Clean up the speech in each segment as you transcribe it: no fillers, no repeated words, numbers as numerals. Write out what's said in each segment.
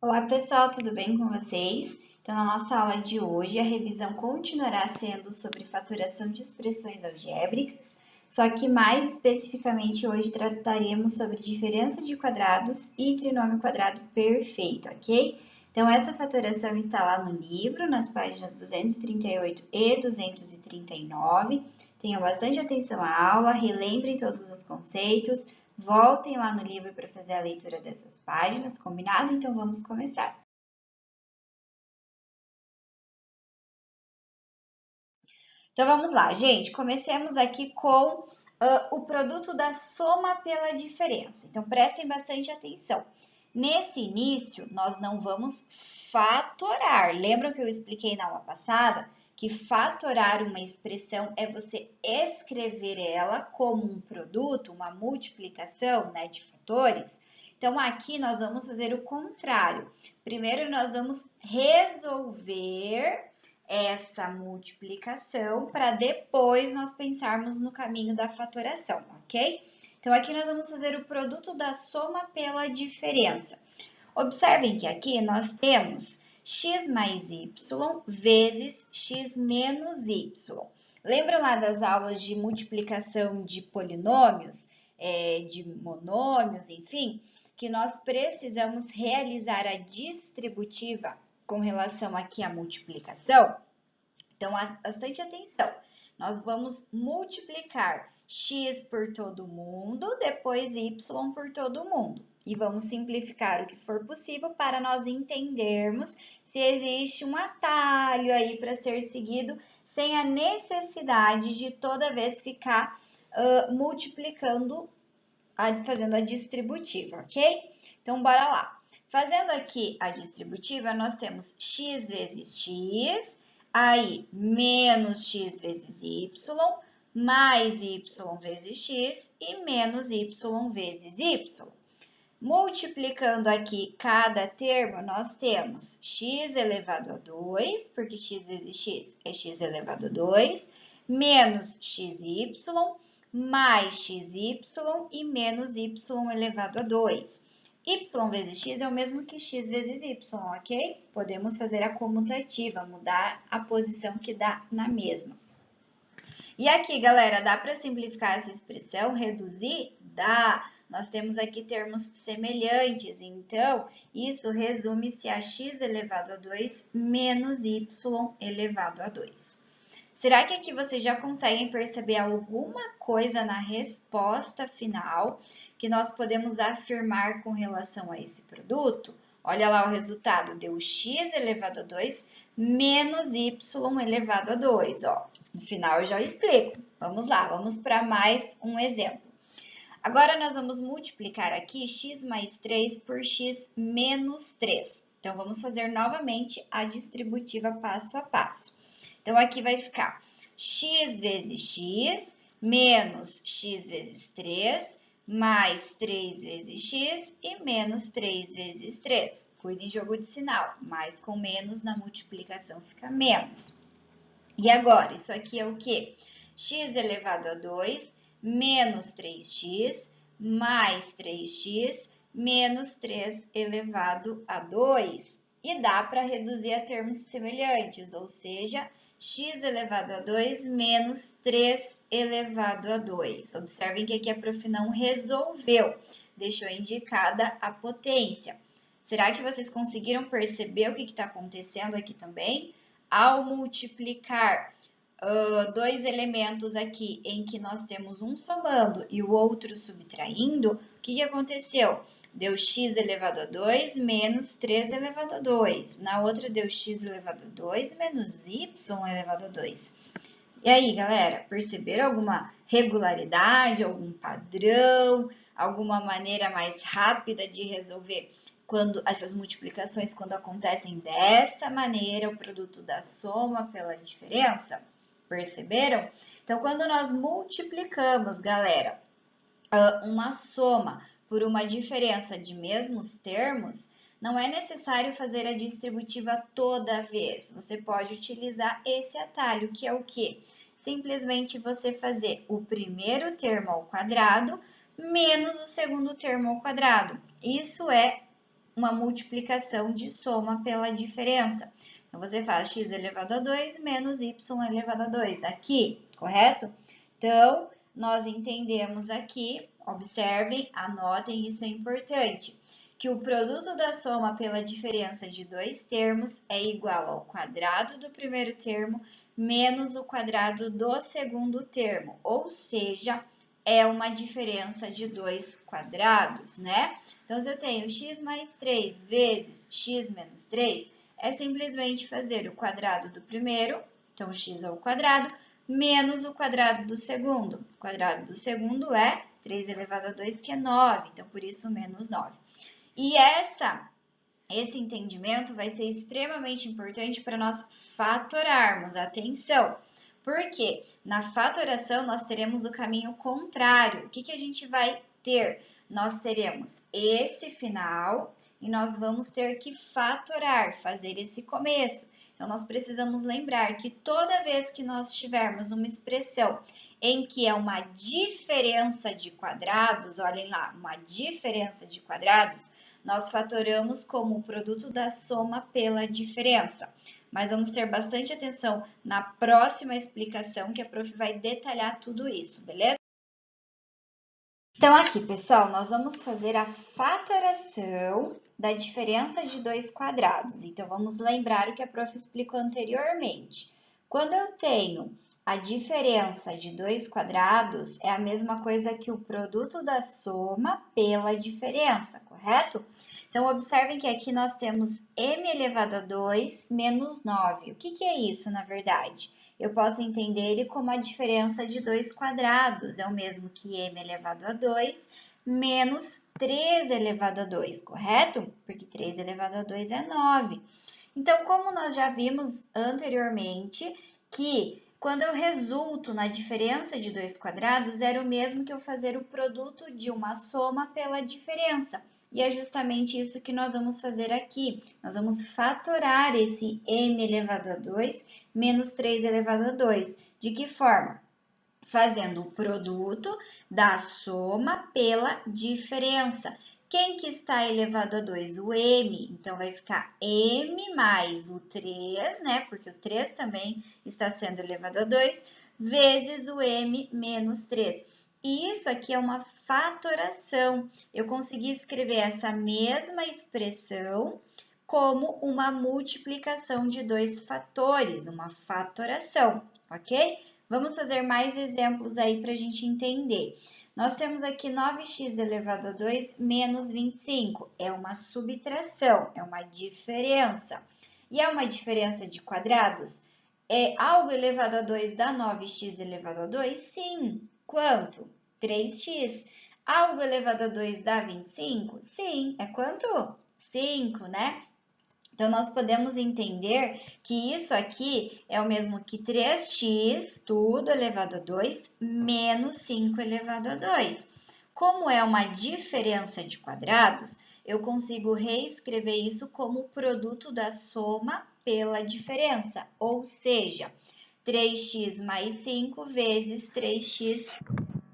Olá pessoal, tudo bem com vocês? Então, na nossa aula de hoje, a revisão continuará sendo sobre fatoração de expressões algébricas, só que mais especificamente hoje trataremos sobre diferença de quadrados e trinômio quadrado perfeito, ok? Então, essa fatoração está lá no livro, nas páginas 238 e 239. Tenham bastante atenção à aula, relembrem todos os conceitos. Voltem lá no livro para fazer a leitura dessas páginas, combinado? Então vamos começar. Então vamos lá, gente. Comecemos aqui com o produto da soma pela diferença. Então prestem bastante atenção. Nesse início, nós não vamos fatorar. Lembram que eu expliquei na aula passada que fatorar uma expressão é você escrever ela como um produto, uma multiplicação, né, de fatores? Então, aqui nós vamos fazer o contrário. Primeiro, nós vamos resolver essa multiplicação para depois nós pensarmos no caminho da fatoração, ok? Então, aqui nós vamos fazer o produto da soma pela diferença. Observem que aqui nós temos x mais y vezes x menos y. Lembram lá das aulas de multiplicação de polinômios, de monômios, enfim, que nós precisamos realizar a distributiva com relação aqui à multiplicação? Então, bastante atenção. Nós vamos multiplicar x por todo mundo, depois y por todo mundo. E vamos simplificar o que for possível para nós entendermos se existe um atalho aí para ser seguido sem a necessidade de toda vez ficar multiplicando, fazendo a distributiva, ok? Então, bora lá. Fazendo aqui a distributiva, nós temos x vezes x, aí menos x vezes y, mais y vezes x e menos y vezes y. Multiplicando aqui cada termo, nós temos x elevado a 2, porque x vezes x é x elevado a 2, menos xy, mais xy e menos y elevado a 2. Y vezes x é o mesmo que x vezes y, ok? Podemos fazer a comutativa, mudar a posição que dá na mesma. E aqui, galera, dá para simplificar essa expressão, reduzir? Dá. Nós temos aqui termos semelhantes, então, isso resume-se a x elevado a 2 menos y elevado a 2. Será que aqui vocês já conseguem perceber alguma coisa na resposta final que nós podemos afirmar com relação a esse produto? Olha lá o resultado, deu x elevado a 2 menos y elevado a 2, ó. No final eu já explico. Vamos lá, vamos para mais um exemplo. Agora nós vamos multiplicar aqui x mais 3 por x menos 3. Então, vamos fazer novamente a distributiva passo a passo. Então, aqui vai ficar x vezes x menos x vezes 3 mais 3 vezes x e menos 3 vezes 3. Cuidem de jogo de sinal, mais com menos na multiplicação fica menos. E agora, isso aqui é o quê? X elevado a 2 menos 3x mais 3x menos 3 elevado a 2. E dá para reduzir a termos semelhantes, ou seja, x elevado a 2 menos 3 elevado a 2. Observem que aqui a prof não resolveu, deixou indicada a potência. Será que vocês conseguiram perceber o que está acontecendo aqui também? Ao multiplicar dois elementos aqui em que nós temos um somando e o outro subtraindo, o que aconteceu? Deu x elevado a 2 menos 3 elevado a 2. Na outra deu x elevado a 2 menos y elevado a 2. E aí, galera, perceberam alguma regularidade, algum padrão, alguma maneira mais rápida de resolver quando essas multiplicações, quando acontecem dessa maneira, o produto da soma pela diferença? Perceberam? Então, quando nós multiplicamos, galera, uma soma por uma diferença de mesmos termos, não é necessário fazer a distributiva toda vez. Você pode utilizar esse atalho, que é o quê? Simplesmente você fazer o primeiro termo ao quadrado menos o segundo termo ao quadrado. Isso é uma multiplicação de soma pela diferença. Então, você faz x elevado a 2 menos y elevado a 2 aqui, correto? Então, nós entendemos aqui, observem, anotem, isso é importante, que o produto da soma pela diferença de dois termos é igual ao quadrado do primeiro termo menos o quadrado do segundo termo, ou seja, é uma diferença de dois quadrados, né? Então, se eu tenho x mais 3 vezes x menos 3, é simplesmente fazer o quadrado do primeiro, então x ao quadrado, menos o quadrado do segundo. O quadrado do segundo é 3 elevado a 2, que é 9, então por isso menos 9. E esse entendimento vai ser extremamente importante para nós fatorarmos. Atenção! Porque na fatoração nós teremos o caminho contrário. O que a gente vai ter? Nós teremos esse final e nós vamos ter que fatorar, fazer esse começo. Então, nós precisamos lembrar que toda vez que nós tivermos uma expressão em que é uma diferença de quadrados, olhem lá, uma diferença de quadrados, nós fatoramos como o produto da soma pela diferença. Mas vamos ter bastante atenção na próxima explicação, que a prof vai detalhar tudo isso, beleza? Então, aqui, pessoal, nós vamos fazer a fatoração da diferença de dois quadrados. Então, vamos lembrar o que a prof explicou anteriormente. Quando eu tenho a diferença de dois quadrados, é a mesma coisa que o produto da soma pela diferença, correto? Então, observem que aqui nós temos m elevado a 2 menos 9. O que é isso, na verdade? Eu posso entender ele como a diferença de dois quadrados, é o mesmo que m elevado a 2 menos 3 elevado a 2, correto? Porque 3 elevado a 2 é 9. Então, como nós já vimos anteriormente, que quando eu resulto na diferença de dois quadrados, era o mesmo que eu fazer o produto de uma soma pela diferença. E é justamente isso que nós vamos fazer aqui. Nós vamos fatorar esse m elevado a 2 menos 3 elevado a 2. De que forma? Fazendo o produto da soma pela diferença. Quem que está elevado a 2? O m. Então, vai ficar m mais o 3, né? Porque o 3 também está sendo elevado a 2, vezes o m menos 3. E isso aqui é uma fatoração. Eu consegui escrever essa mesma expressão como uma multiplicação de dois fatores, uma fatoração, ok? Vamos fazer mais exemplos aí para a gente entender. Nós temos aqui 9x elevado a 2 menos 25. É uma subtração, é uma diferença. E é uma diferença de quadrados? É algo elevado a 2 dá 9x elevado a 2? Sim. Quanto? 3x. Algo elevado a 2 dá 25? Sim. É quanto? 5, né? Então, nós podemos entender que isso aqui é o mesmo que 3x, tudo elevado a 2, menos 5 elevado a 2. Como é uma diferença de quadrados, eu consigo reescrever isso como o produto da soma pela diferença, ou seja, 3x mais 5 vezes 3x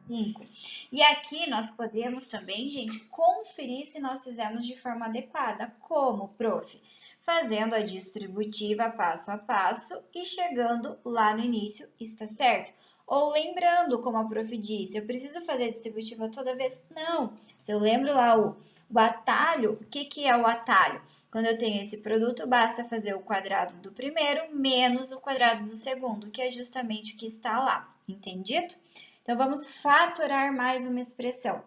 5. E aqui nós podemos também, gente, conferir se nós fizemos de forma adequada. Como, prof? Fazendo a distributiva passo a passo e chegando lá no início, está certo? Ou lembrando, como a prof disse, eu preciso fazer a distributiva toda vez? Não. Se eu lembro lá o atalho, o que é o atalho? Quando eu tenho esse produto, basta fazer o quadrado do primeiro menos o quadrado do segundo, que é justamente o que está lá. Entendido? Então, vamos fatorar mais uma expressão.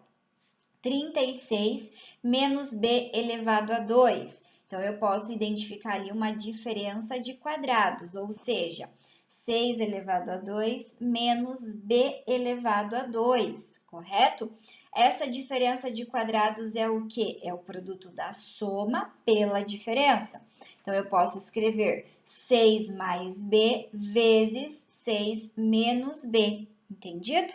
36 menos b elevado a 2. Então, eu posso identificar ali uma diferença de quadrados, ou seja, 6 elevado a 2 menos b elevado a 2, correto? Essa diferença de quadrados é o quê? É o produto da soma pela diferença. Então, eu posso escrever 6 mais b vezes 6 menos b. Entendido?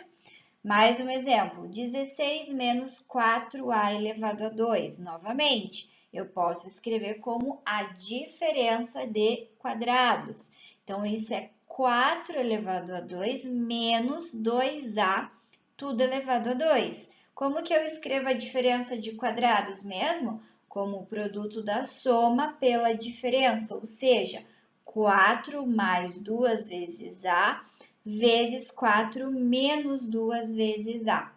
Mais um exemplo, 16 menos 4a elevado a 2. Novamente, eu posso escrever como a diferença de quadrados. Então, isso é 4 elevado a 2 menos 2a, tudo elevado a 2. Como que eu escrevo a diferença de quadrados mesmo? como o produto da soma pela diferença, ou seja, 4 mais 2 vezes A vezes 4 menos 2 vezes A.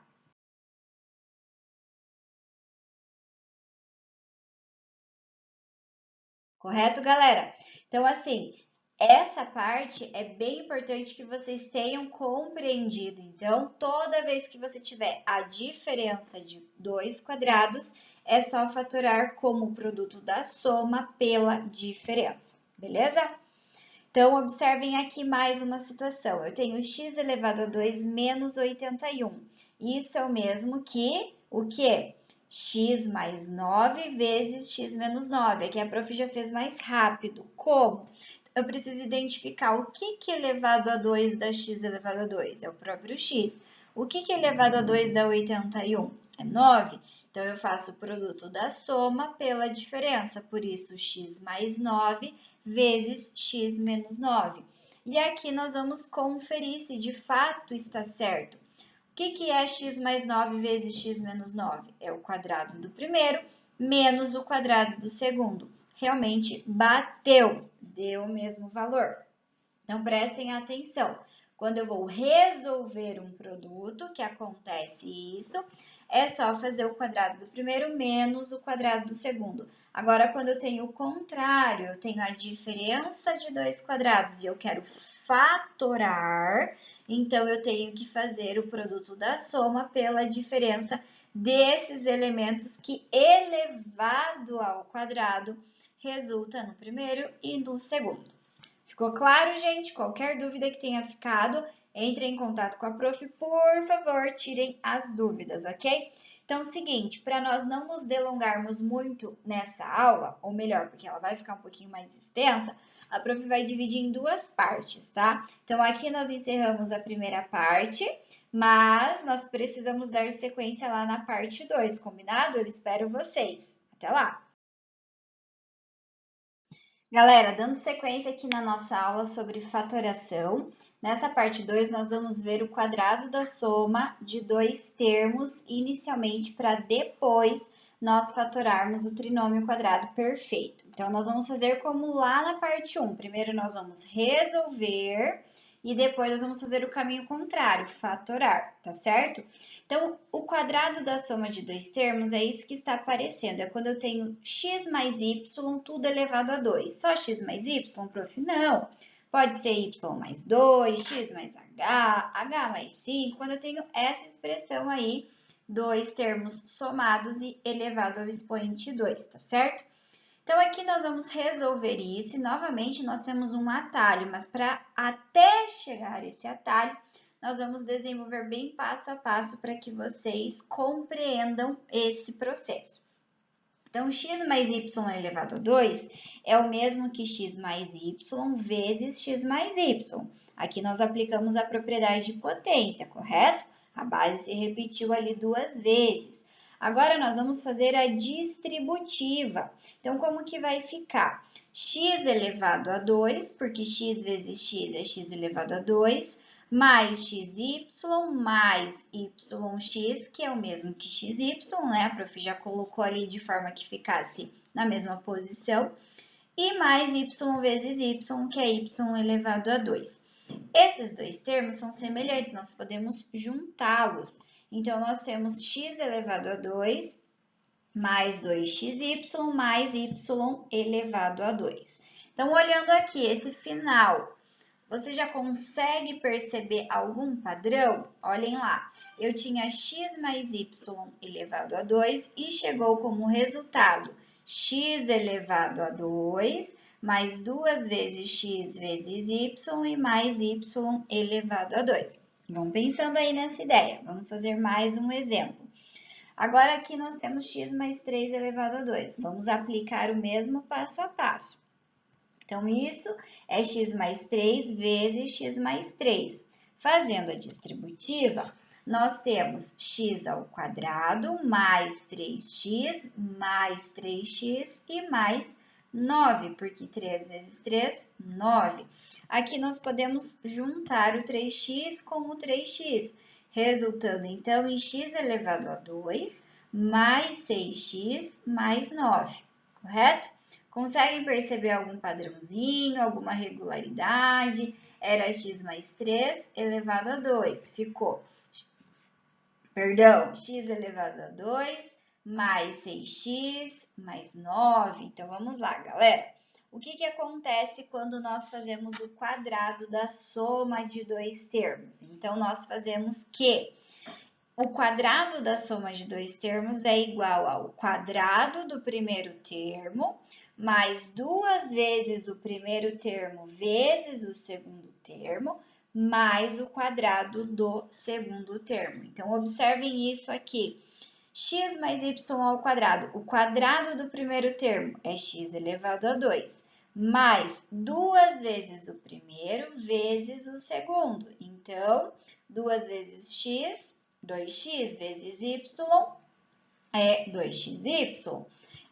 Correto, galera? Então, assim, essa parte é bem importante que vocês tenham compreendido. Então, toda vez que você tiver a diferença de dois quadrados, é só fatorar como o produto da soma pela diferença, beleza? Então, observem aqui mais uma situação. Eu tenho x elevado a 2 menos 81. Isso é o mesmo que o quê? X mais 9 vezes x menos 9. Aqui a prof já fez mais rápido. Como? Eu preciso identificar o que é elevado a 2 dá x elevado a 2. É o próprio x. O que é elevado a 2 dá 81? É 9. Então, eu faço o produto da soma pela diferença. Por isso, x mais 9 vezes x menos 9. E aqui nós vamos conferir se de fato está certo. O que é x mais 9 vezes x menos 9? É o quadrado do primeiro menos o quadrado do segundo. Realmente bateu, deu o mesmo valor. Então, prestem atenção. Quando eu vou resolver um produto, que acontece isso, é só fazer o quadrado do primeiro menos o quadrado do segundo. Agora, quando eu tenho o contrário, eu tenho a diferença de dois quadrados e eu quero fatorar, então eu tenho que fazer o produto da soma pela diferença desses elementos que, elevado ao quadrado, resulta no primeiro e no segundo. Ficou claro, gente? Qualquer dúvida que tenha ficado, entre em contato com a prof, por favor, tirem as dúvidas, ok? Então, é o seguinte, para nós não nos delongarmos muito nessa aula, ou melhor, porque ela vai ficar um pouquinho mais extensa, a prof vai dividir em duas partes, tá? Então, aqui nós encerramos a primeira parte, mas nós precisamos dar sequência lá na parte 2, combinado? Eu espero vocês. Até lá! Galera, dando sequência aqui na nossa aula sobre fatoração, nessa parte 2 nós vamos ver o quadrado da soma de dois termos inicialmente para depois nós fatorarmos o trinômio quadrado perfeito. Então, nós vamos fazer como lá na parte 1. Primeiro nós vamos resolver e depois nós vamos fazer o caminho contrário, fatorar, tá certo? Então, o quadrado da soma de dois termos é isso que está aparecendo. É quando eu tenho x mais y, tudo elevado a 2. Só x mais y, prof? Não. Pode ser y mais 2, x mais h mais 5. Quando eu tenho essa expressão aí, dois termos somados e elevado ao expoente 2, tá certo? Então, aqui nós vamos resolver isso e, novamente, nós temos um atalho, mas para até chegar a esse atalho, nós vamos desenvolver bem passo a passo para que vocês compreendam esse processo. Então, x mais y elevado a 2 é o mesmo que x mais y vezes x mais y. Aqui nós aplicamos a propriedade de potência, correto? A base se repetiu ali duas vezes. Agora, nós vamos fazer a distributiva. Então, como que vai ficar? X elevado a 2, porque x vezes x é x elevado a 2, mais xy mais yx, que é o mesmo que xy, né? A prof já colocou ali de forma que ficasse na mesma posição. E mais y vezes y, que é y elevado a 2. Esses dois termos são semelhantes, nós podemos juntá-los. Então, nós temos x elevado a 2 mais 2xy mais y elevado a 2. Então, olhando aqui esse final, você já consegue perceber algum padrão? Olhem lá, eu tinha x mais y elevado a 2 e chegou como resultado x elevado a 2 mais 2 vezes x vezes y e mais y elevado a 2. Vamos pensando aí nessa ideia. Vamos fazer mais um exemplo. Agora, aqui nós temos x mais 3 elevado a 2. Vamos aplicar o mesmo passo a passo. Então, isso é x mais 3 vezes x mais 3. Fazendo a distributiva, nós temos x ao quadrado mais 3x e mais 9, porque 3 vezes 3, 9. Aqui nós podemos juntar o 3x com o 3x, resultando então em x elevado a 2 mais 6x mais 9, correto? Conseguem perceber algum padrãozinho, alguma regularidade? Era x mais 3 elevado a 2, ficou, x elevado a 2 mais 6x mais 9. Então, vamos lá, galera. O que acontece quando nós fazemos o quadrado da soma de dois termos? Então, nós fazemos que o quadrado da soma de dois termos é igual ao quadrado do primeiro termo, mais 2 vezes o primeiro termo vezes o segundo termo, mais o quadrado do segundo termo. Então, observem isso aqui. X mais y ao quadrado. O quadrado do primeiro termo é x elevado a 2, mais 2 vezes o primeiro vezes o segundo. Então, 2 vezes x, 2x vezes y é 2xy,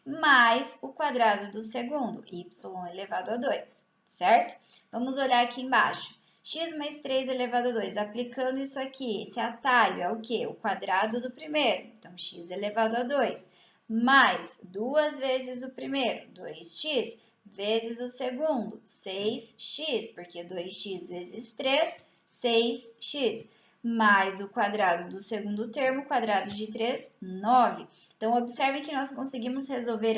mais o quadrado do segundo, y elevado a 2, certo? Vamos olhar aqui embaixo. X mais 3 elevado a 2. Aplicando isso aqui, esse atalho é o quê? O quadrado do primeiro. Então, x elevado a 2. Mais 2 vezes o primeiro, 2x, vezes o segundo, 6x, porque 2x vezes 3, 6x. Mais o quadrado do segundo termo, quadrado de 3, 9. Então, observe que nós conseguimos resolver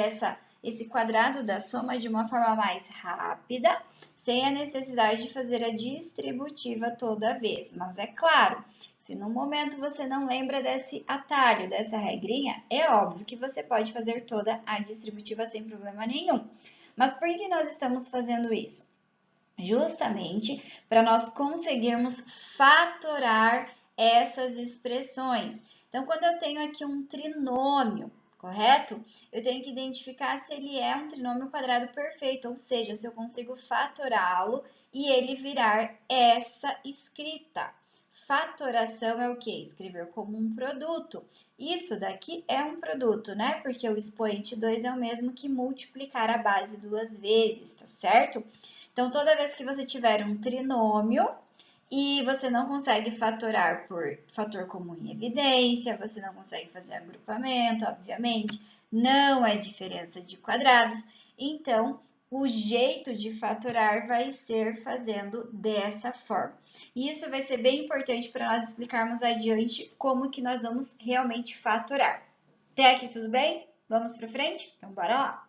esse quadrado da soma de uma forma mais rápida, sem a necessidade de fazer a distributiva toda vez. Mas é claro, se no momento você não lembra desse atalho, dessa regrinha, é óbvio que você pode fazer toda a distributiva sem problema nenhum. Mas por que nós estamos fazendo isso? Justamente para nós conseguirmos fatorar essas expressões. Então, quando eu tenho aqui um trinômio, correto? Eu tenho que identificar se ele é um trinômio quadrado perfeito, ou seja, se eu consigo fatorá-lo e ele virar essa escrita. Fatoração é o quê? Escrever como um produto. Isso daqui é um produto, né? Porque o expoente 2 é o mesmo que multiplicar a base duas vezes, tá certo? Então, toda vez que você tiver um trinômio e você não consegue fatorar por fator comum em evidência, você não consegue fazer agrupamento, obviamente, não é diferença de quadrados, então o jeito de fatorar vai ser fazendo dessa forma. E isso vai ser bem importante para nós explicarmos adiante como que nós vamos realmente fatorar. Até aqui tudo bem? Vamos para frente? Então, bora lá!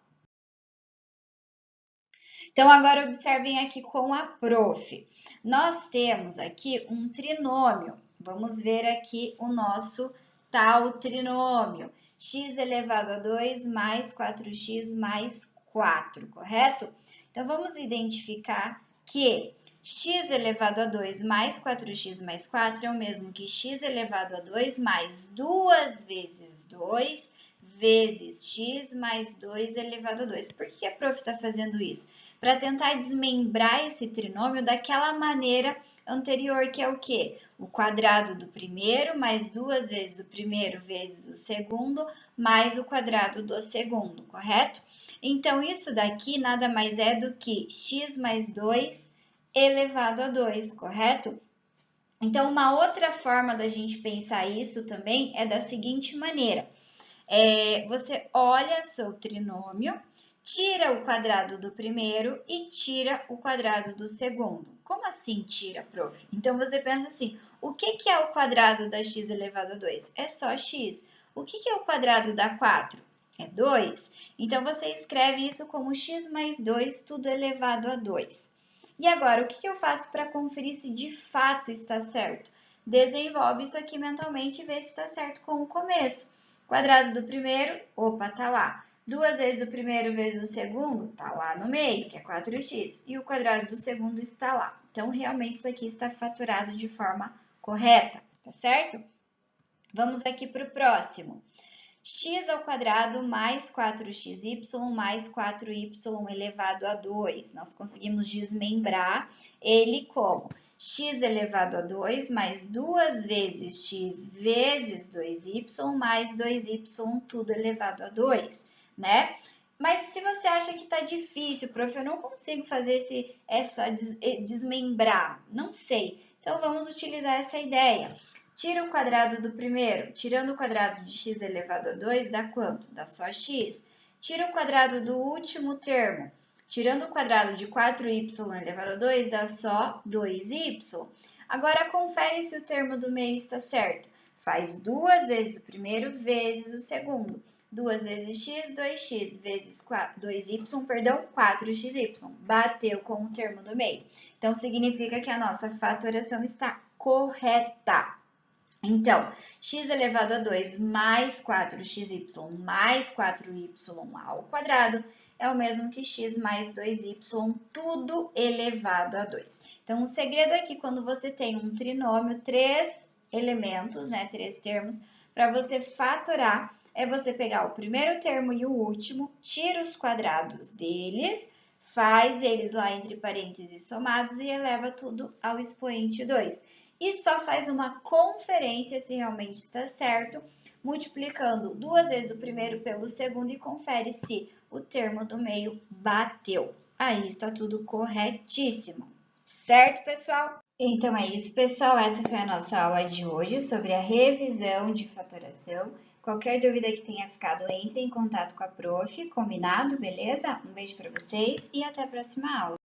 Então, agora observem aqui com a prof. Nós temos aqui um trinômio. Vamos ver aqui o nosso tal trinômio. X elevado a 2 mais 4x mais 4, correto? Então, vamos identificar que x elevado a 2 mais 4x mais 4 é o mesmo que x elevado a 2 mais 2 vezes 2 vezes x mais 2 elevado a 2. Por que a prof está fazendo isso? Para tentar desmembrar esse trinômio daquela maneira anterior, que é o quê? O quadrado do primeiro, mais 2 vezes o primeiro vezes o segundo, mais o quadrado do segundo, correto? Então, isso daqui nada mais é do que x mais 2 elevado a 2, correto? Então, uma outra forma da gente pensar isso também é da seguinte maneira. Você olha seu trinômio, tira o quadrado do primeiro e tira o quadrado do segundo. Como assim tira, prof? Então, você pensa assim, o que é o quadrado da x elevado a 2? É só x. O que é o quadrado da 4? É 2. Então, você escreve isso como x mais 2, tudo elevado a 2. E agora, o que eu faço para conferir se de fato está certo? Desenvolve isso aqui mentalmente e vê se está certo com o começo. Quadrado do primeiro, opa, tá lá. 2 vezes o primeiro vezes o segundo, tá lá no meio, que é 4x. E o quadrado do segundo está lá. Então, realmente, isso aqui está fatorado de forma correta, tá certo? Vamos aqui para o próximo. X ao quadrado mais 4xy mais 4y elevado a 2. Nós conseguimos desmembrar ele como x elevado a 2 mais 2 vezes x vezes 2y mais 2y tudo elevado a 2, né? Mas se você acha que está difícil, prof, eu não consigo fazer desmembrar, não sei. Então, vamos utilizar essa ideia. Tira o quadrado do primeiro. Tirando o quadrado de x elevado a 2, dá quanto? Dá só x. Tira o quadrado do último termo. Tirando o quadrado de 4y elevado a 2, dá só 2y. Agora, confere se o termo do meio está certo. Faz 2 vezes o primeiro vezes o segundo. 2 vezes x, 2x, vezes 2y, perdão, 4xy. Bateu com o termo do meio. Então, significa que a nossa fatoração está correta. Então, x elevado a 2 mais 4xy mais 4y ao quadrado é o mesmo que x mais 2y, tudo elevado a 2. Então, o segredo aqui, quando você tem um trinômio, 3 elementos, né, 3 termos, para você fatorar, é você pegar o primeiro termo e o último, tira os quadrados deles, faz eles lá entre parênteses somados e eleva tudo ao expoente 2. E só faz uma conferência se realmente está certo, multiplicando 2 vezes o primeiro pelo segundo e confere se o termo do meio bateu. Aí está tudo corretíssimo. Certo, pessoal? Então é isso, pessoal. Essa foi a nossa aula de hoje sobre a revisão de fatoração. Qualquer dúvida que tenha ficado, entre em contato com a prof, combinado, beleza? Um beijo para vocês e até a próxima aula.